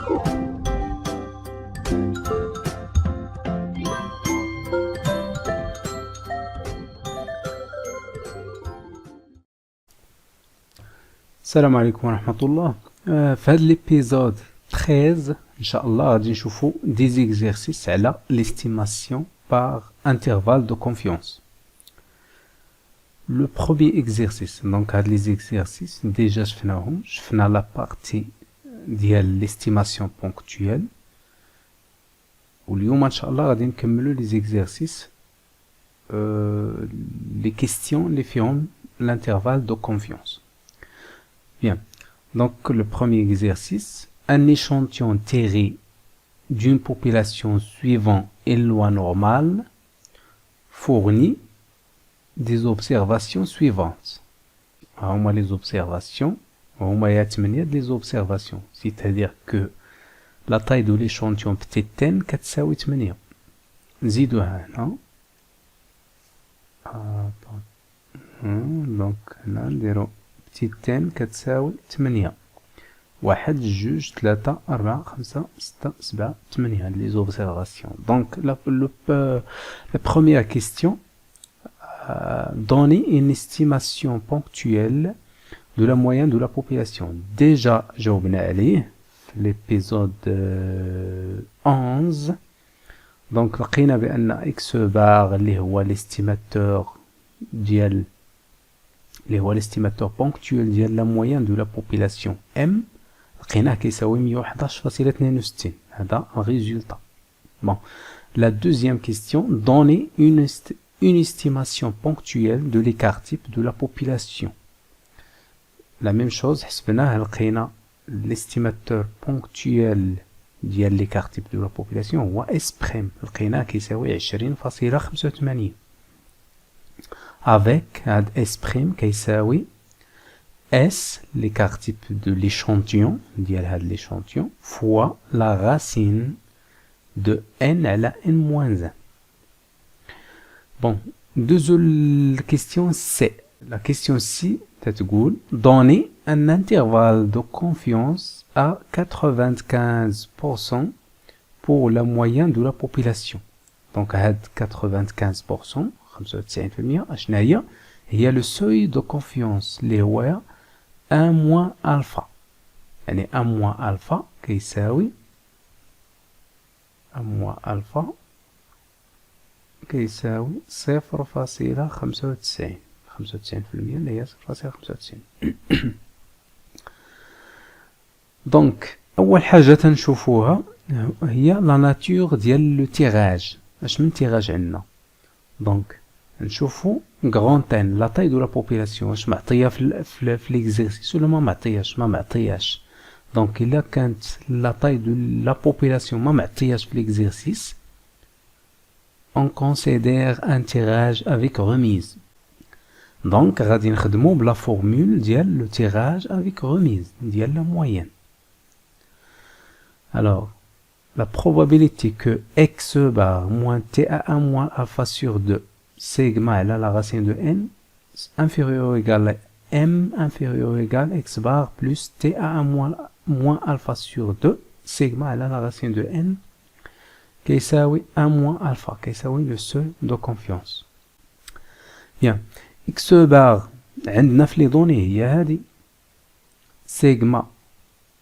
السلام عليكم ورحمة الله. في هذا l'épisode 13 إن شاء الله غادي نشوفو des exercices على l'estimation par intervalle de confiance. Le premier exercice, donc هاد les exercices déjà شفنا la partie ديال l'estimation ponctuelle واليوم إن شاء الله غادي نكملو les exercices les questions اللي فيهم l'intervalle de confiance. Bien, donc le premier exercice, un échantillon tiré d'une population suivant une loi normale fournit des observations suivantes. Alors, les observations, il y a 8 les observations, c'est-à-dire que la taille de l'échantillon peut-être 8. نزيدوها هنا. donc là نديرو تيتان كتساوي 8 1 2 3 4 5 6 7 8 هاد لي زوبسيرفاسيون. دونك la première question, donner une estimation ponctuelle de la moyenne de la population. Déjà جاوبنا عليه في l'épisode 11. donc لقينا بأن x bar اللي هو l'estimateur ديال اللي هو l'estimateur ponctuel ديال la moyenne de la population M لقيناه كيساوي 111.62. هذا الريزولتا. bon, la deuxième question, donner une estimation ponctuelle de l'écart type de la population. la même chose, حسبناه لقينا l'estimateur ponctuel ديال l'écart type de la population هو S', لقيناه كيساوي 20.85. avec S' كيساوي S l'écart type de l'échantillon ديال هاد l'échantillon fois la racine de n على n-1. bon, deuxième question C. la question C تتقول donner un intervalle de confiance à 95% pour la moyenne de la population. donc هاد 95% 95% اشنا هي le seuil de confiance اللي هو 1 moins alpha. يعني 1 moins alpha كيساوي 1 moins alpha كيساوي 0.95 اللي هي 0.95. دونك اول حاجه تنشوفوها هي لا ناتور ديال لو تيراج. اش من تيراج عندنا؟ دونك نشوفو grand N لا taille de la population واش معطيه في l'exercice ولا ما معطياش. دونك الا كانت لا taille de la population ما معطياش في l'exercice on considère un tirage avec remise. دونك غادي نخدمو بلا فورمول ديال لو tirage avec remise ديال la moyenne. alors la probabilité que x bar moins ta1 moins alpha sur 2 sigma à la racine de n inférieur ou égal à m inférieur ou égal à x bar plus ta1 moins alpha sur 2 sigma à la racine de n qui est 1 moins alpha qui est le seuil de confiance. bien, x bar عندنا في لي دوني هي هذه سيغما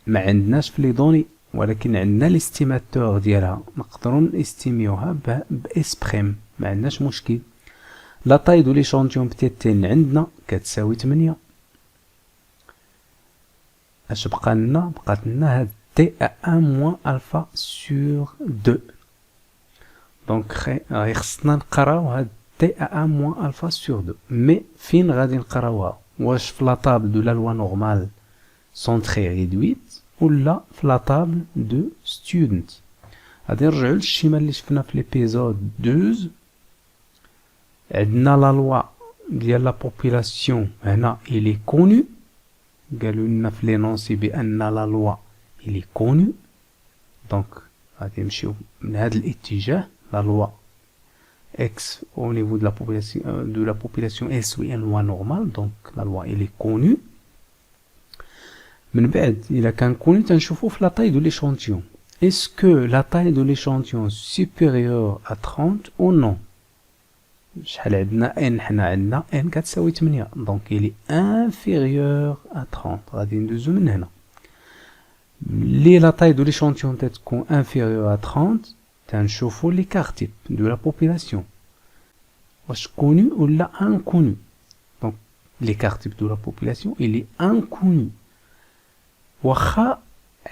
ما عندناش في لي دوني ولكن عندنا الاستيماتور ديالها نقدروا نستيميوها باس بريم ما عندناش مشكل. لا طاي دو ليشانتيون بتيتين عندنا كتساوي 8. اش بقات لنا هاد تي ا 1 موان الفا سور 2. دونك خصنا نقراو هاد تي ا 1 موان الفا سور 2. مي فين غادي نقراوها؟ واش في لا طابل دو لا لوا نورمال سونطري ريدويت ولا في لا طابل دو ستودنت؟ غادي نرجعو للشيما اللي شفنا في ليبيزود 12. عندنا لا لوا ديال لا بوبولاسيون هنا إلي كونو، قالوا لنا في لينونسي بأن لا لوا إلي كونو. دونك غادي نمشيو من هذا الاتجاه. لا لوا X au niveau de la population est une loi normale, donc la loi elle est connue. من بعد إلا كان كوني تنشوفو في la taille de l'échantillon. Est-ce que la taille de l'échantillon supérieure à 30 ou non? شحال عندنا n حنا عندنا n كتساوي 8 donc il est inférieur à 30 غادي ندوزو من هنا. ملي la taille de l'échantillon تتكون inférieure à 30 تنشوفو l'écart type de la population واش connu ولا inconnu. donc l'écart type de la population il est inconnu. واخا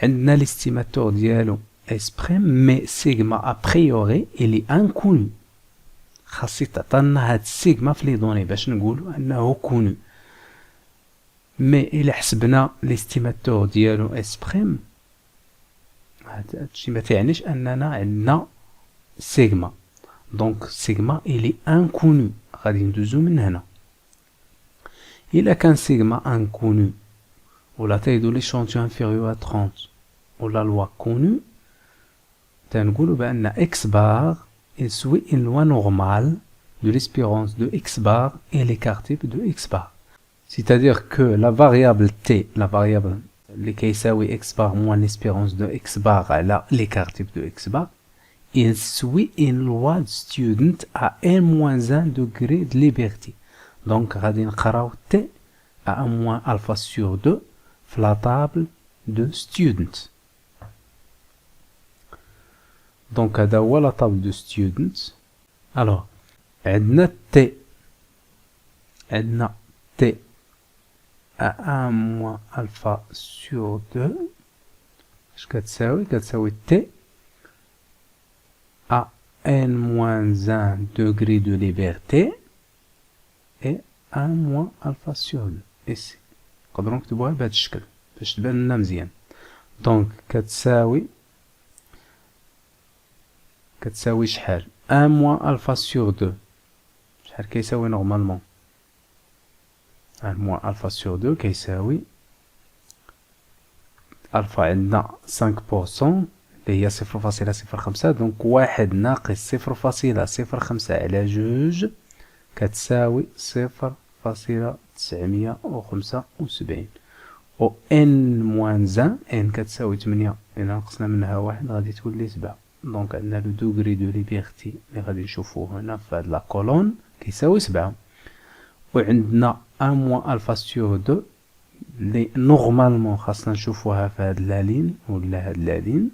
عندنا l'estimateur ديالو S prime mais sigma a priori il est inconnu. خاصي تعطينا هاد السيغما في لي دوني باش نقولوا انه كونو. مي الا حسبنا ليستيماتور ديالو اس بريم هادشي ما تيعنيش اننا عندنا سيغما. دونك سيغما الي انكونو غادي ندوزو من هنا. الا كان سيغما انكونو ولا taille de l'échantillon inférieur à 30 ولا لوا كونو تنقولوا بان اكس بار il suit une loi normale de l'espérance de x bar et l'écart type de x bar. C'est-à-dire que la variable t, la variable qui يساوي x bar moins l'espérance de x bar على l'écart type de x bar, il suit une loi de student à n-1 degré de liberté. Donc غادي نقراو t à 1 alpha sur 2 في la table de student. Donc هذا هو la table de students. alors عندنا t à 1 moins alpha sur 2 اش كتساوي t à n-1 degré de liberté et 1 moins alpha sur 2 ici. نقدروا نكتبوها بهذا الشكل باش تبان لنا مزيان. دونك كتساوي شحال 1 moins alpha sur 2 شحال كيساوي نورمالمون 1 moins alpha sur 2 كيساوي الفا عندنا 5% اللي هي 0.05. دونك 1 ناقص 0.05 على 2 كتساوي 0.975 و n moins 1 n كتساوي 8 إلا نقصنا منها 1 غادي تولي 7. دونك عندنا لو دوغري دو ليبرتي اللي غادي نشوفوه هنا في هاد لا كولون كيساوي 7 وعندنا 1 موان الفا سور 2 اللي نورمالمون خاصنا نشوفوها في هاد لالين ولا هاد لالين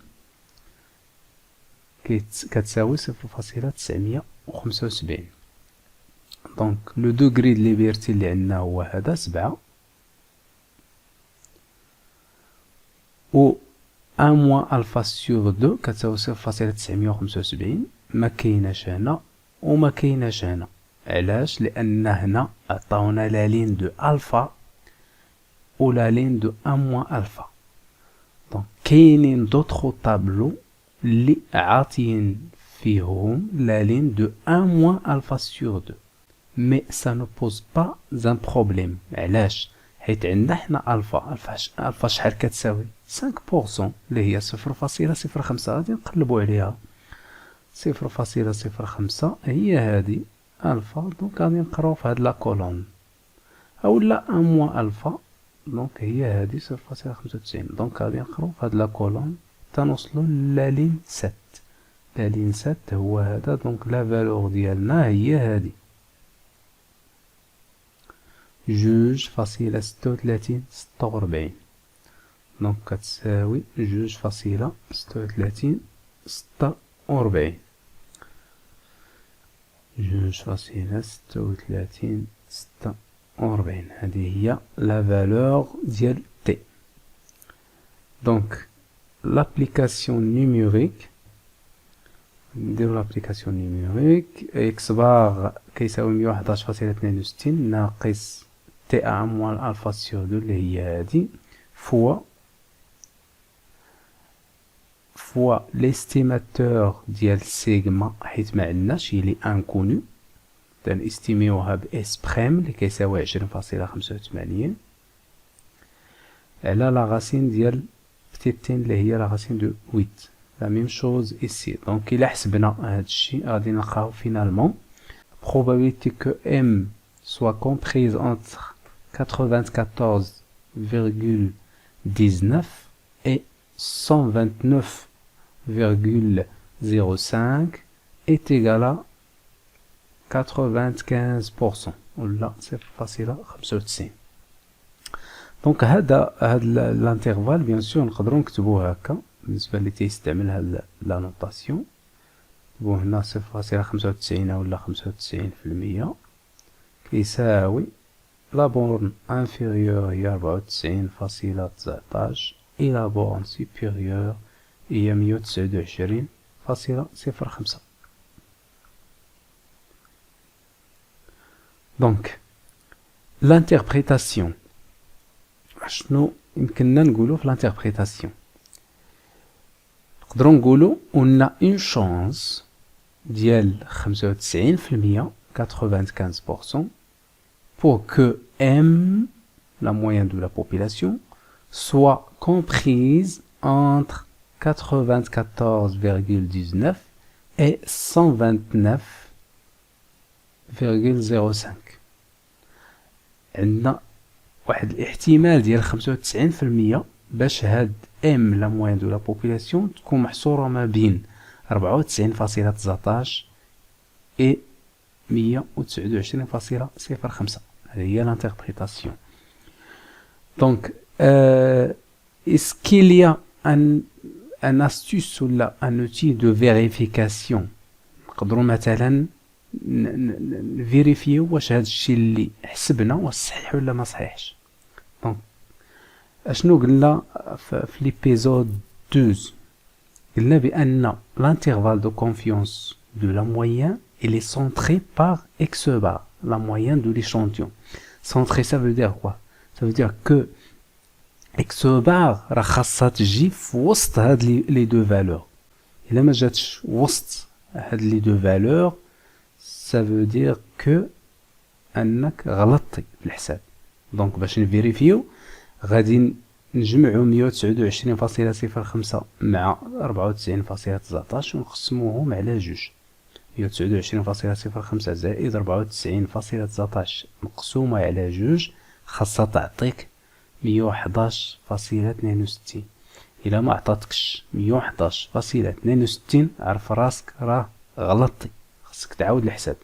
كتساوي 0.975. دونك لو دوغري دو ليبرتي اللي عندنا هو هذا 7 و 1 moins alpha sur 2 كتساوي 0.975. ما كايناش هنا وما كايناش هنا. علاش؟ لان هنا عطاونا لا لين دو الفا و لا لين دو 1 moins alpha. دونك كاينين دوطخو طابلو اللي عاطيين فيهم لا لين دو 1 moins alpha sur 2 مي سا نو بوز با ان بروبليم. علاش؟ حيت عندنا حنا الفا شحال كتساوي 5% اللي هي 0.05. غادي نقلبوا عليها 0.05 هي هذه الفا. دونك غادي نقراو في هاد لا كولون اولا 1 موان الفا. دونك هي هذه 0.95. دونك غادي نقراو في هاد لا كولون تنوصلوا للين 7. لين 7 هو هذا. دونك لا فالور ديالنا هي هذه 2.36. دونك كتساوي 2.36. 2.36. هذه هي لا فالور ديال t. دونك l'application numérique نديرو l'application numérique x بار كيساوي 111.62 ناقص t à 1 moins alpha sur 2 اللي هي هذه فوا l'estimateur ديال سيغما حيت ما عندناش هي لي انكونو تنستيميوها ب اس بريم اللي كيساوي 20.85 على لا راسين ديال بتيتين اللي هي لا راسين دو 8. لا ميم شوز ici. دونك الا حسبنا هادشي غادي نلقاو فينالمون probabilité que m soit comprise entre 94,9 19 et 129,05 est égal à 95%. Là, c'est facile à 95. Donc, l'intervalle, bien sûr, نقدروا نكتبوه هكا بالنسبة اللي تيستعمل هاد لا نوتاسيون. نكتبوه هنا 0.95 ولا 95% كيساوي لا بورن انفيريور هي 94.19 et la borne supérieure هي 129.05. Donc, l'interprétation. شنو يمكننا نقولوا في l'interprétation؟ نقدروا نقولوا on a une chance ديال 95% 95% pour que M, la moyenne de la population, soit comprise entre 94,19 et 129,05. عندنا واحد الاحتمال ديال 95% باش هاد M, la moyenne de la population, تكون محصورة ما بين 94.19 et 129.05. هي l'interprétation. Donc, est-ce qu'il y a un astuce ou là, un outil de vérification نقدروا مثلا نفيريفيو واش هذا الشيء اللي حسبنا واش صحيح ولا ما صحيحش؟ دونك اشنو قلنا في ليبيزود 12؟ قلنا بان l'intervalle de confiance de la moyenne il est centré par x bar, la moyenne de l'échantillon. Centré, ça veut dire quoi? Ça veut dire que x bar راه خاصها تجي في وسط هاد لي دو فالور. الا ما جاتش وسط هاد لي دو فالور ça veut dire que انك غلطتي في الحساب. دونك باش نفيريفيو غادي نجمعوا 129.05 مع 94.19 ونقسموهم على جوج. 129.05 زائد 94.19 مقسومة على جوج خاصها تعطيك 111.62. إلا ما عطاتكش 111.62 عرف راسك راه غلطتي، خاصك تعاود الحساب.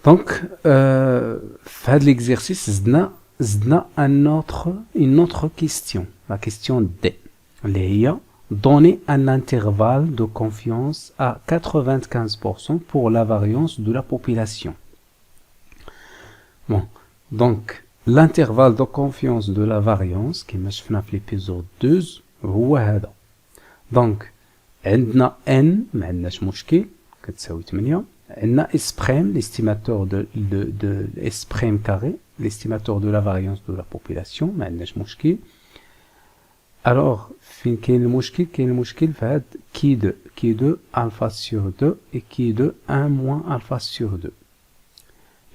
دونك في هاد ليكزيرسيس زدنا une autre question, la question D, اللي هي donner un intervalle de confiance à 95% pour la variance de la population. Bon, donc l'intervalle de confiance de la variance كما شفنا في l'épisode 12 هو هذا. donc عندنا n ما عندناش مشكل كتساوي 8. عندنا S prime, l'estimateur de S prime carré, l'estimateur de la variance de la population ما عندناش مشكل. alors فين كاين المشكل؟ كاين المشكل في هاد كي دو alpha sur 2 et كي دو 1 moins alpha sur 2.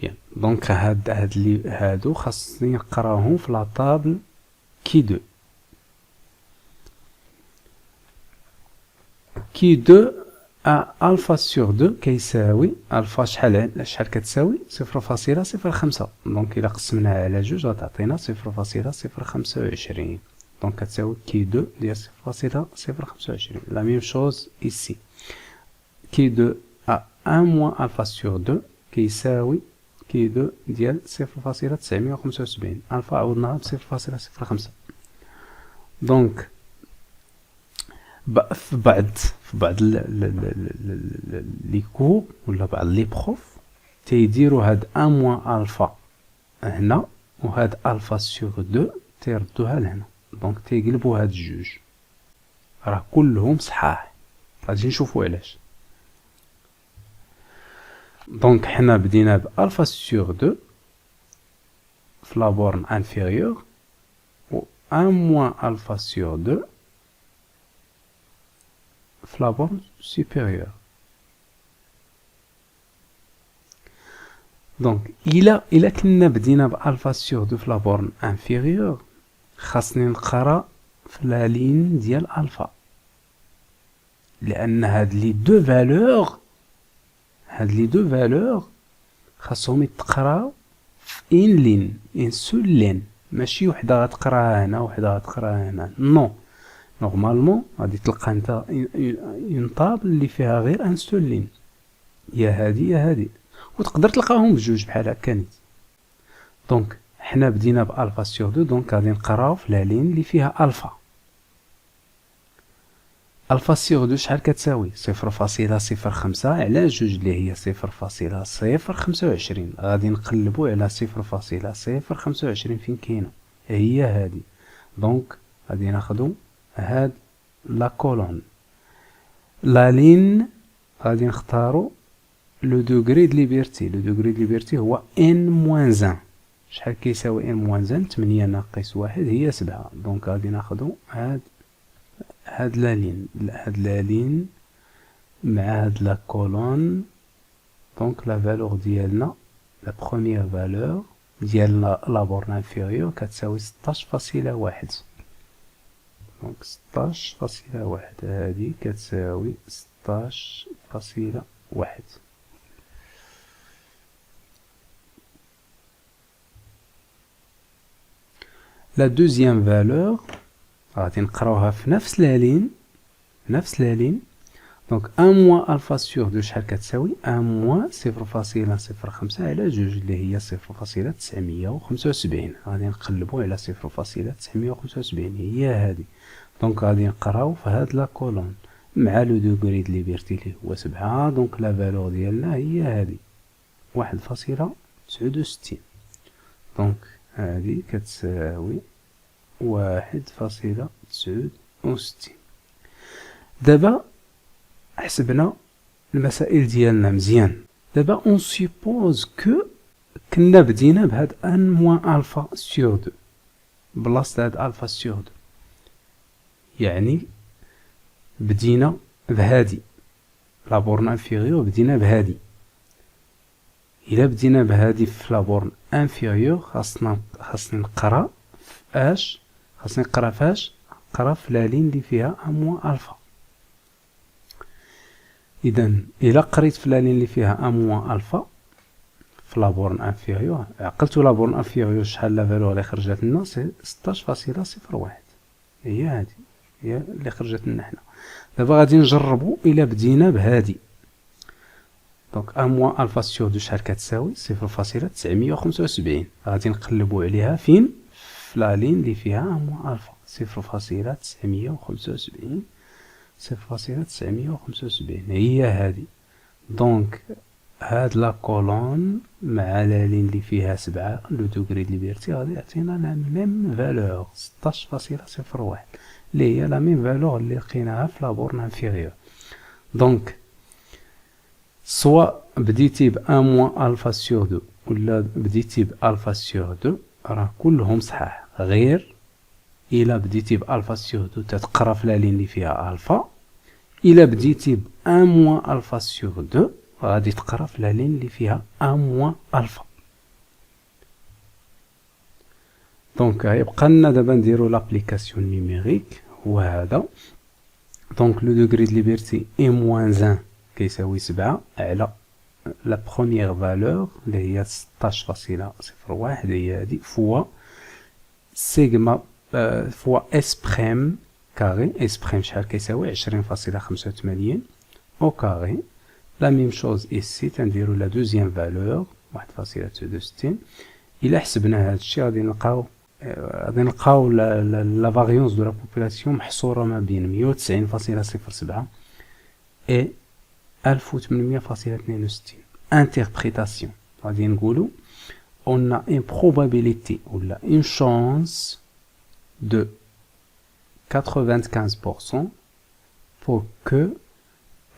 bien donc هادو خاصني نقراهم في لا طابل كي دو alpha sur 2 كيساوي الفا شحال كتساوي 0.05. دونك الا قسمناها على جوج غتعطينا 0.025. دونك كتساوي كي 2 ديال 0.025. لا ميم شوز ici كي 2 1 moins alpha sur 2 كيساوي كي 2 ديال 0.975. الفا عوضناها ب 0.05. دونك في بعض لي كور ولا بعض لي بروف تيديروا هاد 1 موان الفا هنا وهاد الفا سور 2 تيردوها لهنا. دونك تيقلبوا هاد الجوج راه كلهم صحاح. غادي نشوفوا علاش. دونك حنا بدينا ب الفا سور 2 في لا بورن انفيريور و 1 موان الفا سور 2 في لا بورن سوبيريور. دونك إلا كنا بدينا بألفا سور 2 في لا بورن انفيريور خاصني نقرا في لا لين ديال الفا، لأن هاد لي دو فالور خاصهم يتقراو في ان سول لين ماشي وحده غتقراها هنا وحده غتقراها هنا، نو. نورمالمون غادي تلقى انت اون طابل اللي فيها غير ان سول لين، يا هادي يا هادي، وتقدر تلقاهم بجوج بحال هكا نيت. دونك حنا بدينا بالفا سور دو، دونك غادي نقراو في لا لين اللي فيها الفا. الفا سور دو شحال كتساوي؟ 0.05 على جوج اللي هي 0.025. غادي نقلبو على 0.025 فين كاينه، هي هادي. دونك غادي ناخدو هاد لا كولون، لا لين غادي نختارو لو دوغري د ليبرتي. لو دوغري د ليبرتي هو ان موان 1. شحال كيساوي ان موان 1؟ 8 ناقص 1 هي 7. دونك غادي ناخدو هاد لا لين، هاد لا لين مع هاد لا كولون. دونك لا فالور ديالنا، لا بروميير فالور ديال لا بورن انفيريور كتساوي 16.1. دونك 16.1 هادي كتساوي 16.1. لا دوزيام فالور غادي نقراوها في نفس لا لين، نفس لا لين. دونك 1 موان الفا سور دو شحال كتساوي؟ 1 موان 0.05 على جوج اللي هي 0.975. غادي نقلبو على 0.975 هي هادي. دونك غادي نقراو في هاد لا كولون مع لو دوغري د ليبرتي اللي هو 7. دونك لا فالور ديالنا هي هادي 1.69. دونك هادي كتساوي 1.69. دابا حسبنا المسائل ديالنا مزيان. دابا اون سيبوز كو كنا بدينا بهاد ان موان الفا سور دو بلاصه هاد الفا سور دو، يعني بدينا بهادي لا بورن انفيريور، بدينا بهادي. الا بدينا بهادي في لا بورن انفيريور خاصني نقرا فاش، خاصني نقرا فاش، نقرا في لا لين اللي فيها ان موان الفا. اذا الا قريت في لا لين اللي فيها ان موان الفا في لا بورن انفيريور، عقلتو لا بورن انفيريور شحال لا فالور اللي خرجت لنا؟ سي 16.01. هي هادي هي اللي خرجت لنا حنا. دابا غادي نجربو الا بدينا بهادي. دونك 1 موان الفا سور دو شحال كتساوي؟ 0.975. غادي نقلبو عليها فين؟ في لا لين اللي فيها 1 موان الفا 0.975. 0.975 هي هادي. دونك هاد لا كولون مع لا لين اللي فيها 7 لو دوغري د ليبرتي غادي يعطينا لا ميم فالور 16.01 اللي هي لا ميم فالور اللي لقيناها في لا بورن انفيريور. دونك سوا بديتي ب 1 موان الفا سور دو ولا بديتي ب الفا سور دو راه كلهم صحاح، غير الا بديتي بالفا سور دو تتقرا في لا لين اللي فيها الفا. الا بديتي ب 1 موان الفا سور دو غادي تقرا في لا لين اللي فيها 1 موان الفا. دونك يبقى لنا دابا نديرو لابليكاسيون نيميريك هو هذا. دونك لو دوغري د ليبرتي اي موان 1 كيساوي 7 على لا بروميير فالور اللي هي 16.01 هي هادي فوا سيغما فوا اس بريم كاري. اس بريم شحال كيساوي؟ 20.85 او كاري. لا ميم شوز ايسي تنديرو لا دوزيام فالور 1.62. الا حسبنا هاد الشيء غادي نلقاو لا فاريونس دو لا بوبولاسيون محصوره ما بين 190.07 et 1800.62. Interprétation. غادي نقولو on a une probabilité ou une chance de 95% pour que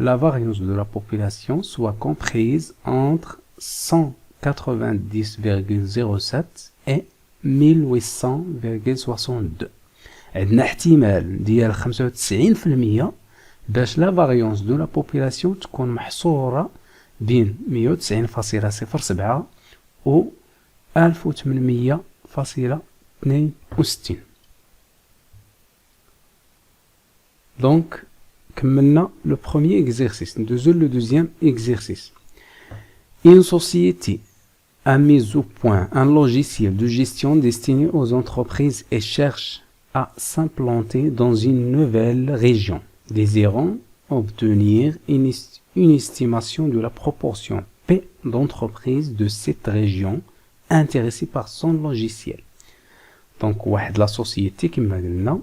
la variance de la population soit comprise entre 190,07 et 1800,62. عندنا احتمال ديال 95% باش لا فاريونس دو لا بوبولاسيون تكون محصورة بين 190.07 و 1800.62. دونك كملنا لو بروميير exercice. ندوزو لو دوزيام exercice. Une société a mis au point un logiciel de gestion destiné aux entreprises et cherche à s'implanter dans une nouvelle région, désirant obtenir une estimation de la proportion P d'entreprises de cette région intéressées par son logiciel. Donc, واحد la société كما قلنا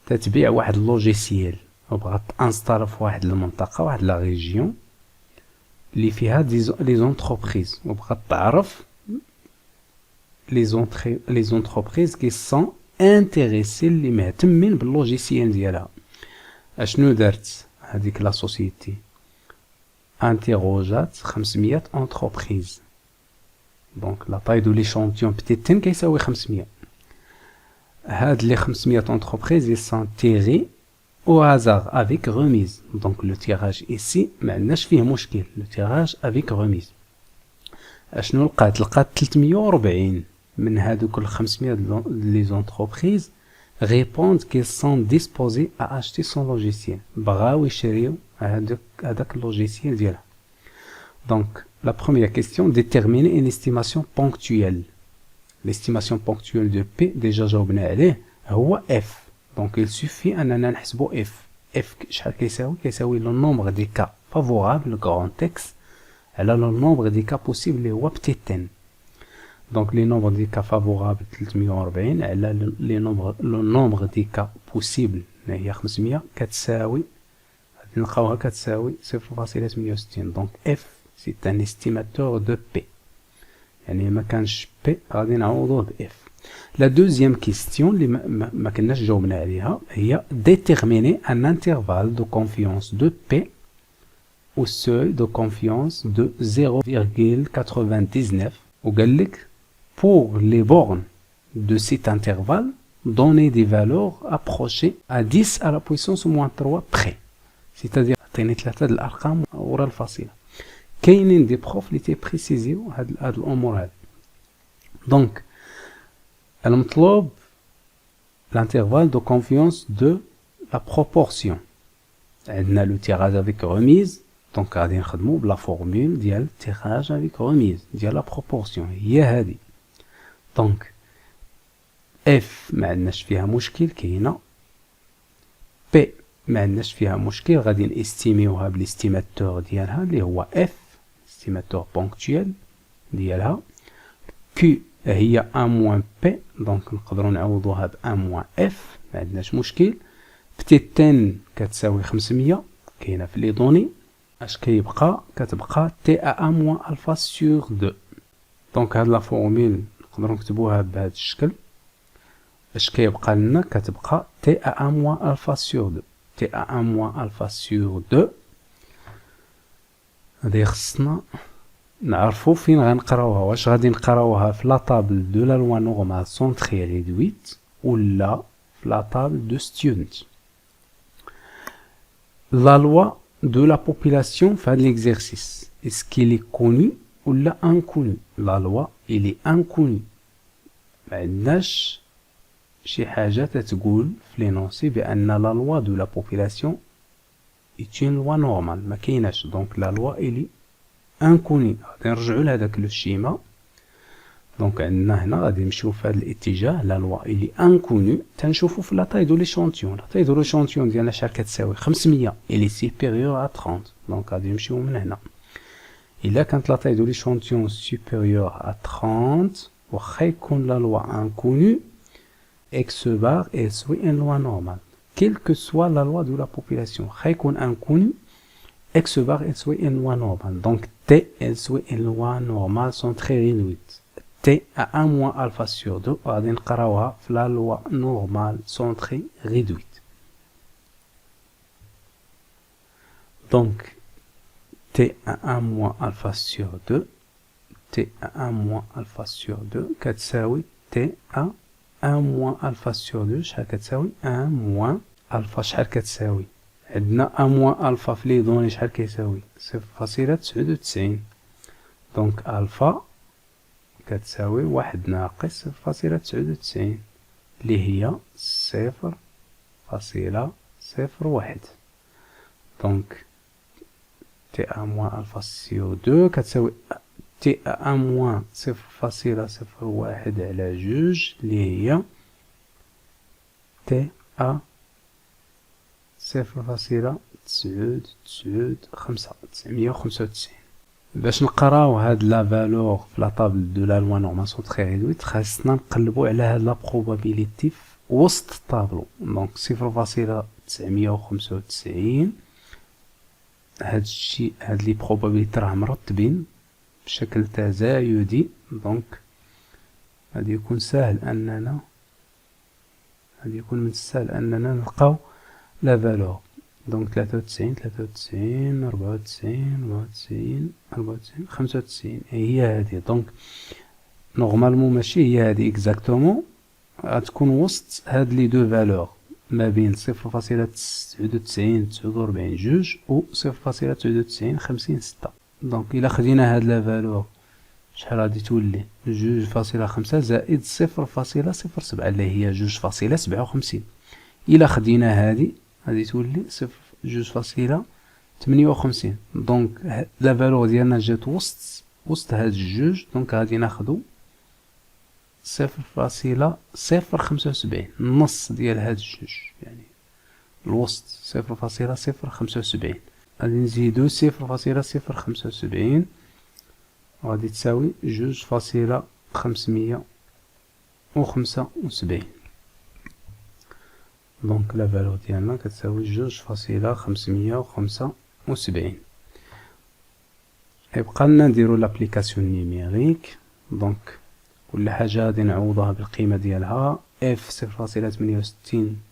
تتبيع واحد logiciel وبغات تانستال في واحد المنطقة واحد la région اللي فيها les entreprises وبغات تعرف les entreprises qui sont intéressées اللي مهتمين باللوجيسيال ديالها. اشنو دارت هذيك لا سوسيتي؟ انتيروجات 500 entreprises. دونك لا طاي دو ليشونتيون بتيتن كيساوي 500. هاد les 500 entreprises ils sont tirés au hasard avec remise. Donc le tirage ici ما عندناش فيه مشكل. Le tirage avec remise. اشنو لقات 340 من هادوك ال 500 les entreprises répondent qu'ils sont disposés à acheter son logiciel. بغاو يشريو هذاك logiciel ديالها. Donc la première question, déterminer une estimation ponctuelle. L'estimation ponctuelle de P déjà جاوبنا عليه هو F. Donc il suffit أننا نحسبو F. F شحال كيساوي le nombre des cas favorables grand X على le nombre des cas possibles اللي هو petit n. Donc les nombres des cas favorables 340 على le nombre des cas possibles اللي هي 500 كتساوي نلقاوها كتساوي 0.68. Donc F c'est un estimateur de P. يعني ما كانش P غادي نعوضوه ب F. La deuxième question اللي ما كناش جاوبنا عليها هي déterminer un intervalle de confiance de P au seuil de confiance de 0,99 وقال لك pour les bornes de cet intervalle donner des valeurs approchées à 10 à la puissance moins 3 près. C'est-à-dire عطيني ثلاثة د الأرقام ورا الفاصلة. كاينين دي بروف اللي تيبريسيزيو هاد الأمور هاد. دونك المطلوب l'intervalle de confiance de la proportion. عندنا le tirage avec remise. دونك غادي نخدمو بلا فورمول ديال tirage avec remise ديال la proportion هي هادي. دونك F ما عندناش فيها مشكل كاينة. P ما عندناش فيها مشكل غادي نستيميوها بالاستيماتور ديالها اللي هو F استيماتور بونكتويل ديالها. Q هي 1 P دونك نقدروا نعوضوها ب 1 F ما عندناش مشكل. بتيت n كتساوي 500 كاينه في لي دوني. اش كيبقى؟ كتبقى T à 1 alpha sur 2. دونك هاد لا فورمول نقدروا نكتبوها بهذا الشكل. اش كيبقى لنا؟ كتبقى T à 1 alpha sur 2. T à 1 alpha sur 2 هادي خصنا نعرفو فين غنقراوها. واش غادي نقراوها في لا طابل دو لا لوا نورمال سونطري ريدويت ولا في لا طابل دو ستودنت. لا لوا de la population fait l'exercice. Est-ce qu'il est connu ou là inconnu? La loi, il est inconnu. ما عندناش شي حاجة تتقول في l'énoncé بأن la loi de la population est une loi normale. ما كايناش. Donc la loi il est inconnu. غادي نرجعوا لهذاك الشيما. دونك عندنا هنا غادي نمشيو في هذا الاتجاه. لا لوا اللي انكونو تنشوفو في لا طاي دو ليشونتيون. لا طاي دو ليشونتيون ديالنا شحال كتساوي 500 اللي سيبيريور ا 30. دونك غادي نمشيو من هنا. الا كانت لا طاي دو ليشونتيون سيبيريور ا 30 واخا يكون لا لوا انكونو اكس بار يسوي ان لوا نورمال كيل كو سوا لا لوا دو لا بوبولاسيون. واخا يكون انكونو اكس بار يسوي ان لوا نورمال. دونك تي يسوي ان لوا نورمال سونطري ريدويت. T à 1 moins alpha sur 2 غادي نقراوها في لا لوا نورمال سونطري ريدويت. دونك T à 1 moins alpha sur 2 T à 1 moins alpha sur 2 كتساوي T à 1 moins alpha sur 2 شحال كتساوي 1 moins alpha شحال كتساوي؟ عندنا 1 moins alpha في لي دوني شحال كيساوي 0.99. دونك الفا كتساوي 1 ناقص 0.99 اللي هي 0.01. دونك تي ا موان الفا سي او 2 كتساوي تي ا موان 0.01 على جوج اللي هي تي ا 0.995 باش نقراو هاد لا فالور في لا طابل دو لا لوا نورماسيون تري ريدويت خاصنا نقلبو على هاد لا بروبابيليتي في وسط الطابلو. دونك 0.995 هاد الشيء هاد لي بروبابيليتي راه مرتبين بشكل تزايدي. دونك غادي يكون ساهل اننا من السهل اننا نلقاو لا فالور. دونك 93 94 94 95 هي هذه. دونك نورمالمون ماشي هي هذه اكزاكتومون، غتكون وسط هاد لي دو فالور ما بين 0.99 49 جوج و 0.99 50 6. دونك الا خدينا هاد لا فالور شحال غادي تولي 2.5 زائد 0.07 اللي هي 2.57. الا خدينا هادي غادي تولي 2.58. دونك لا فالور ديالنا جات وسط هاد الجوج. دونك غادي ناخدو 0.075 النص ديال هاد الجوج، يعني الوسط 0.075. غادي نزيدو 0.075 غادي تساوي 2.575. دونك لا فالور ديالنا كتساوي 2.575. يبقى لنا نديرو لابليكاسيون نيميريك. دونك كل حاجة غادي نعوضها بالقيمة ديالها. اف 0.68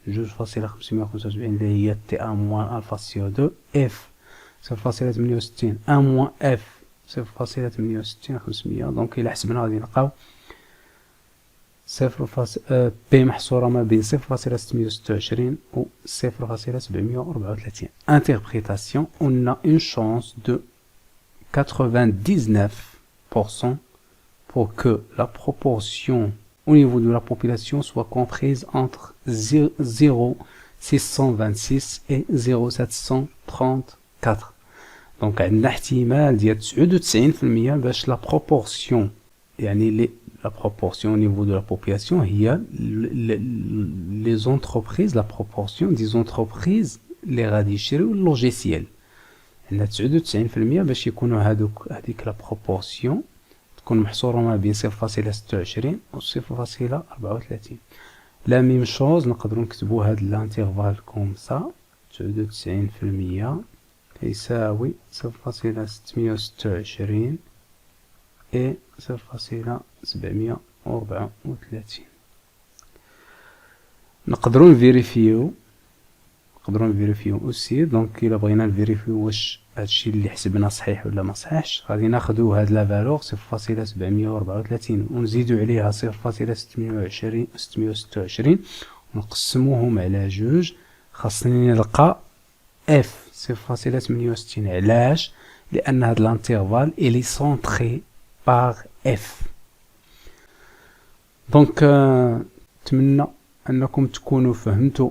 2.575 اللي هي تي ا موان الفا سي او 2. اف 0.68 ان موان اف 0.68 500. دونك الى حسبنا غادي نلقاو بي محصورة ما بين 0.626 و 0.734. Interprétation, on a une chance de 99% pour que la proportion au niveau de la population soit comprise entre 0,626 et 0,734. Donc عندنا احتمال ديال 99% باش لا proportion يعني la proportion au niveau de la population هي les entreprises, la proportion des entreprises اللي غادي يشريو اللوجيسيال. عندنا 99% باش يكونوا هذيك لا proportion تكون محصورة ما بين 0.26 و 0.34. لا ميم شوز نقدروا نكتبوا هاد الانترفال كوم سا 99% يساوي 0.626 et 0.734. نقدروا نفيريفيو اوسي. دونك الا بغينا نفيريفيو واش هادشي اللي حسبنا صحيح ولا ما صحيحش غادي ناخذوا هاد لا فالور 0.734 ونزيدوا عليها 0.626 ونقسموهم على جوج. خاصني نلقى اف 0.68. علاش؟ لان هاد الانترفال الي سونطري par f. دونك نتمنى انكم تكونوا فهمتوا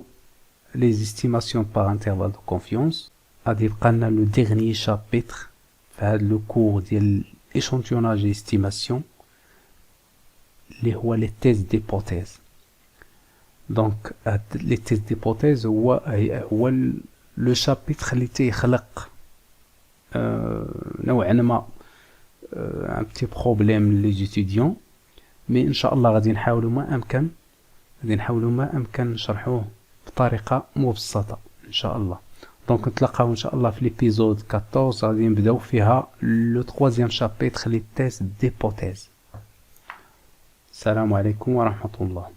les estimations par intervalle de confiance. غادي يبقى لنا لو ديرنيي شابيتر في هذا لو كور ديال échantillonnage et estimation اللي هو لي تيست ديبوتيز. دونك هاد لي تيست ديبوتيز هو لو شابيتر اللي تيخلق نوعا ما un petit problème les étudiants. mais ان شاء الله غادي نحاولوا ما امكن نشرحوه بطريقه مبسطه ان شاء الله. دونك نتلاقاو ان شاء الله في ليبيزود 14 غادي نبداو فيها لو 3 شابيتر لي تيست ديبوتيز. السلام عليكم ورحمه الله.